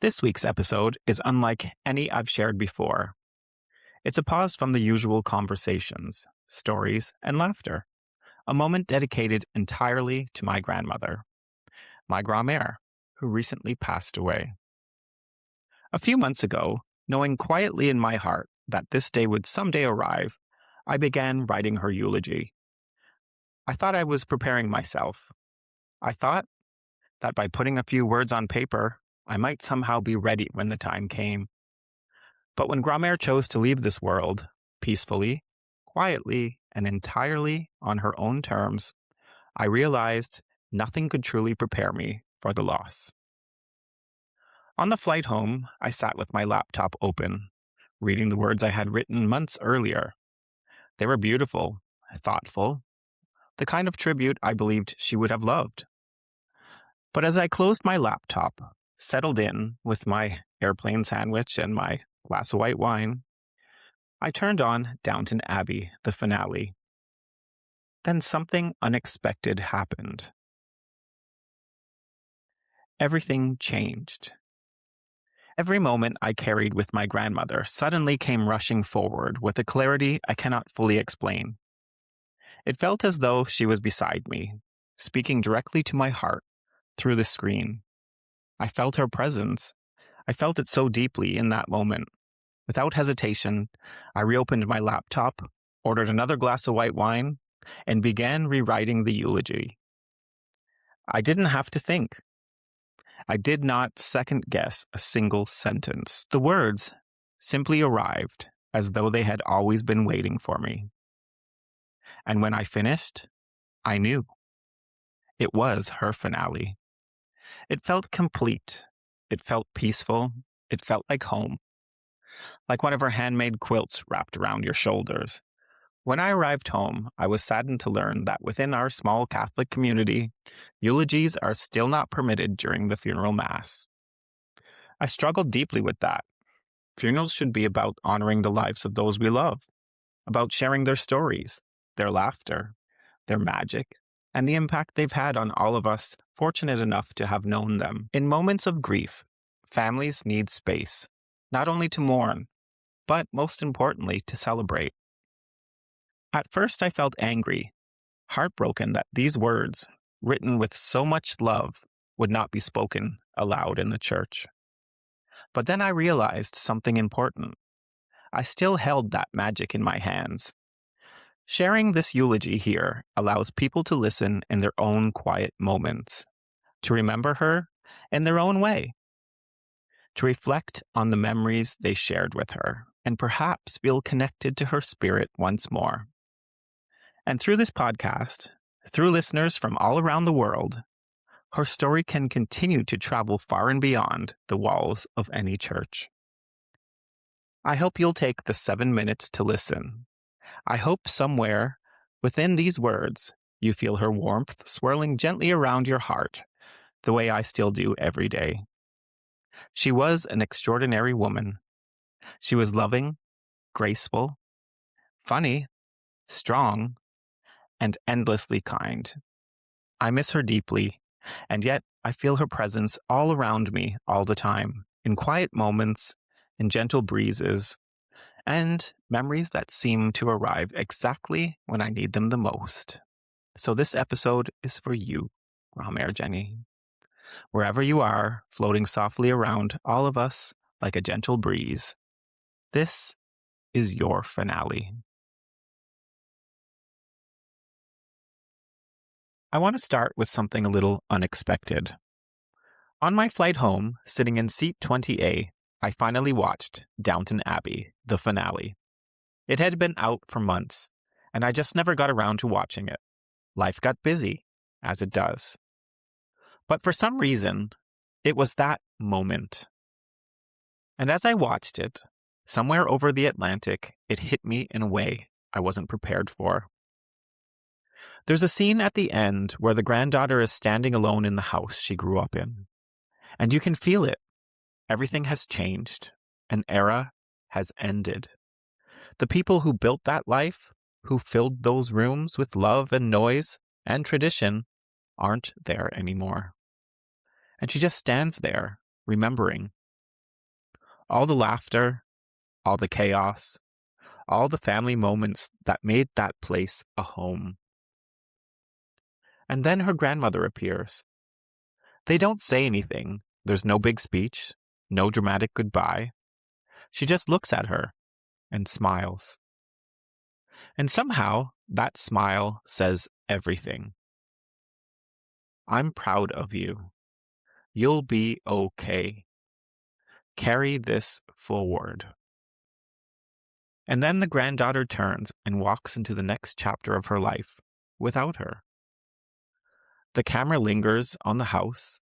This week's episode is unlike any I've shared before. It's a pause from the usual conversations, stories, and laughter. A moment dedicated entirely to my grandmother, my Grandmère, who recently passed away. A few months ago, knowing quietly in my heart that this day would someday arrive, I began writing her eulogy. I thought I was preparing myself. I thought that by putting a few words on paper, I might somehow be ready when the time came. But when Grandmère chose to leave this world, peacefully, quietly, and entirely on her own terms, I realized nothing could truly prepare me for the loss. On the flight home, I sat with my laptop open, reading the words I had written months earlier. They were beautiful, thoughtful, the kind of tribute I believed she would have loved. But as I closed my laptop, settled in with my airplane sandwich and my glass of white wine, I turned on Downton Abbey, the finale. Then something unexpected happened. Everything changed. Every moment I carried with my grandmother suddenly came rushing forward with a clarity I cannot fully explain. It felt as though she was beside me, speaking directly to my heart through the screen. I felt her presence. I felt it so deeply in that moment. Without hesitation, I reopened my laptop, ordered another glass of white wine, and began rewriting the eulogy. I didn't have to think. I did not second-guess a single sentence. The words simply arrived as though they had always been waiting for me. And when I finished, I knew. It was her finale. It felt complete. It felt peaceful. It felt like home. Like one of her handmade quilts wrapped around your shoulders. When I arrived home, I was saddened to learn that within our small Catholic community, eulogies are still not permitted during the funeral mass. I struggled deeply with that. Funerals should be about honoring the lives of those we love, about sharing their stories, their laughter, their magic, and the impact they've had on all of us fortunate enough to have known them. In moments of grief, families need space, not only to mourn, but most importantly, to celebrate. At first, I felt angry, heartbroken that these words, written with so much love, would not be spoken aloud in the church. But then I realized something important. I still held that magic in my hands. Sharing this eulogy here allows people to listen in their own quiet moments, to remember her in their own way, to reflect on the memories they shared with her, and perhaps feel connected to her spirit once more. And through this podcast, through listeners from all around the world, her story can continue to travel far and beyond the walls of any church. I hope you'll take the 7 minutes to listen. I hope somewhere within these words, you feel her warmth swirling gently around your heart, the way I still do every day. She was an extraordinary woman. She was loving, graceful, funny, strong, and endlessly kind. I miss her deeply, and yet I feel her presence all around me all the time, in quiet moments, in gentle breezes, and memories that seem to arrive exactly when I need them the most. So this episode is for you, Grandmère Jenny. Wherever you are, floating softly around all of us like a gentle breeze, this is your finale. I want to start with something a little unexpected. On my flight home, sitting in seat 20A, I finally watched Downton Abbey, the finale. It had been out for months, and I just never got around to watching it. Life got busy, as it does. But for some reason, it was that moment. And as I watched it, somewhere over the Atlantic, it hit me in a way I wasn't prepared for. There's a scene at the end where the granddaughter is standing alone in the house she grew up in. And you can feel it. Everything has changed. An era has ended. The people who built that life, who filled those rooms with love and noise and tradition, aren't there anymore. And she just stands there, remembering, All the laughter, all the chaos, all the family moments that made that place a home. And then her grandmother appears. They don't say anything. There's no big speech, no dramatic goodbye. She just looks at her and smiles. And somehow, that smile says everything. I'm proud of you. You'll be okay. Carry this forward. And then the granddaughter turns and walks into the next chapter of her life without her. The camera lingers on the house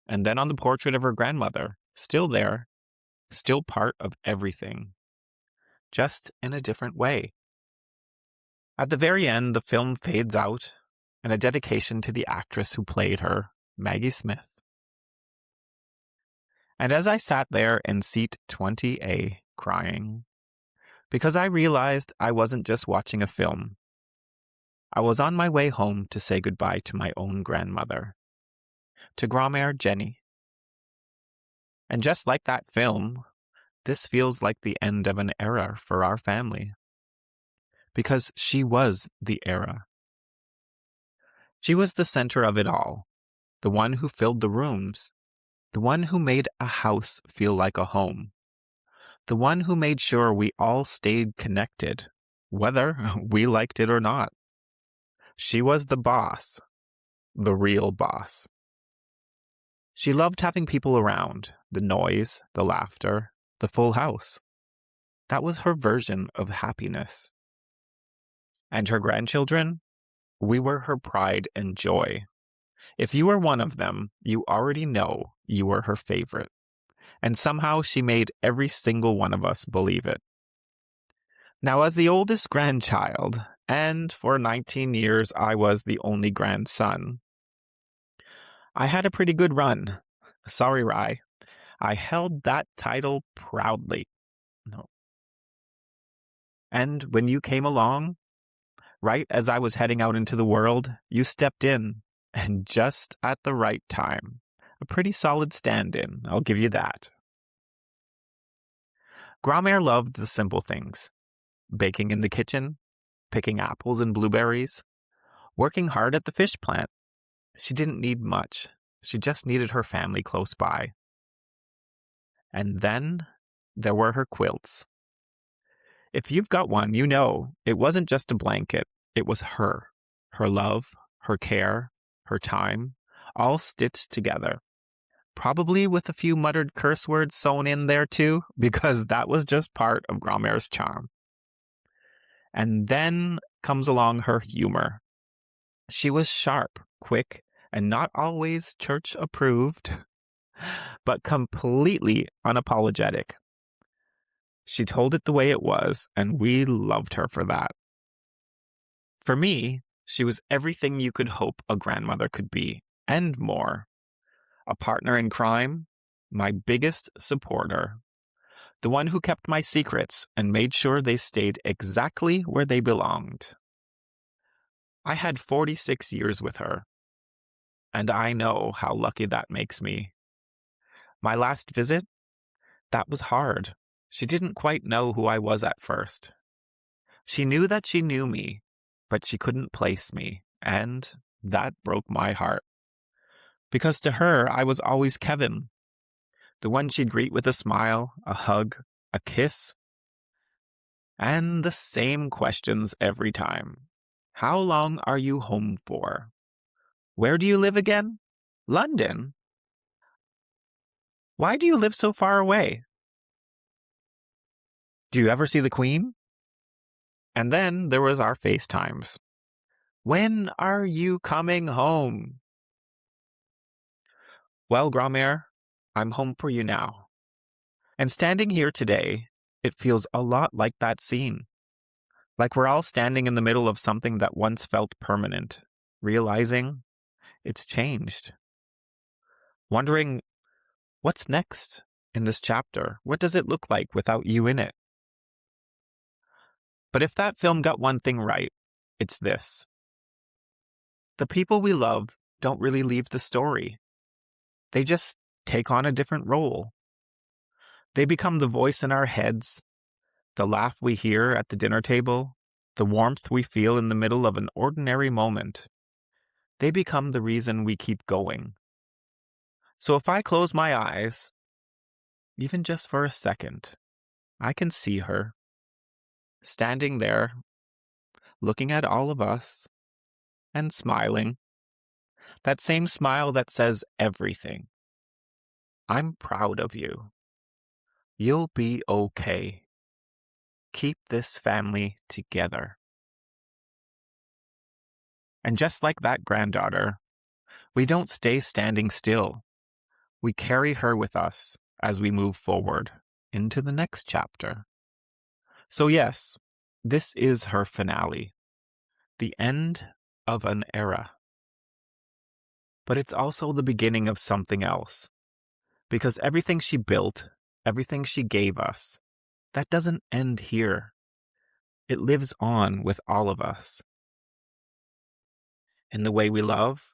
and then on the portrait of her grandmother, still there, still part of everything, just in a different way. At the very end, the film fades out, and a dedication to the actress who played her, Maggie Smith. And as I sat there in seat 20A crying, because I realized I wasn't just watching a film, I was on my way home to say goodbye to my own grandmother, to Grandmère Jenny. And just like that film, this feels like the end of an era for our family. Because she was the era. She was the center of it all, the one who filled the rooms, the one who made a house feel like a home, the one who made sure we all stayed connected, whether we liked it or not. She was the boss, the real boss. She loved having people around, the noise, the laughter, the full house. That was her version of happiness. And her grandchildren? We were her pride and joy. If you were one of them, you already know you were her favorite. And somehow she made every single one of us believe it. Now, as the oldest grandchild, and for 19 years I was the only grandson, I had a pretty good run. Sorry, Rye. I held that title proudly. No. And when you came along, right as I was heading out into the world, you stepped in, and just at the right time. A pretty solid stand-in, I'll give you that. Grandmère loved the simple things. Baking in the kitchen, picking apples and blueberries, working hard at the fish plant. She didn't need much. She just needed her family close by. And then there were her quilts. If you've got one, you know it wasn't just a blanket. It was her love, her care, her time, all stitched together. Probably with a few muttered curse words sewn in there too, because that was just part of Grandmère's charm. And then comes along her humor. She was sharp, quick, and not always church approved, but completely unapologetic. She told it the way it was, and we loved her for that. For me, she was everything you could hope a grandmother could be, and more. A partner in crime, my biggest supporter, the one who kept my secrets and made sure they stayed exactly where they belonged. I had 46 years with her, and I know how lucky that makes me. My last visit, that was hard. She didn't quite know who I was at first. She knew that she knew me, but she couldn't place me, and that broke my heart. Because to her, I was always Kevin, the one she'd greet with a smile, a hug, a kiss, and the same questions every time. How long are you home for? Where do you live again? London? Why do you live so far away? Do you ever see the Queen? And then there was our FaceTimes. When are you coming home? Well, Grandmère, I'm home for you now. And standing here today, it feels a lot like that scene. Like we're all standing in the middle of something that once felt permanent, realizing it's changed. Wondering, what's next in this chapter? What does it look like without you in it? But if that film got one thing right, it's this. The people we love don't really leave the story. They just take on a different role. They become the voice in our heads, the laugh we hear at the dinner table, the warmth we feel in the middle of an ordinary moment. They become the reason we keep going. So if I close my eyes, even just for a second, I can see her, standing there, looking at all of us, and smiling. That same smile that says everything. I'm proud of you. You'll be okay. Keep this family together. And just like that granddaughter, we don't stay standing still. We carry her with us as we move forward into the next chapter. So yes, this is her finale, the end of an era. But it's also the beginning of something else, because everything she built, everything she gave us, that doesn't end here. It lives on with all of us. In the way we love,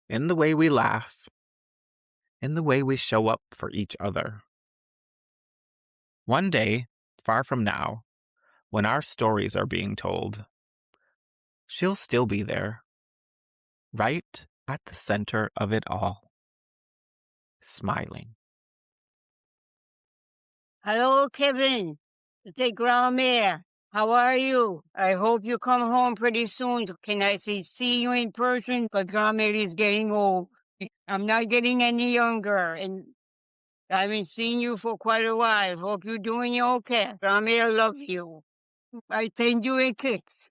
in the way we laugh, in the way we show up for each other. One day, far from now, when our stories are being told, she'll still be there, right at the center of it all, smiling. Hello, Kevin. It's the Grandmère. How are you? I hope you come home pretty soon. Can I see you in person? But Grandmère is getting old. I'm not getting any younger, and I haven't seen you for quite a while. Hope you're doing okay. Grandmère loves you. I send you a kiss.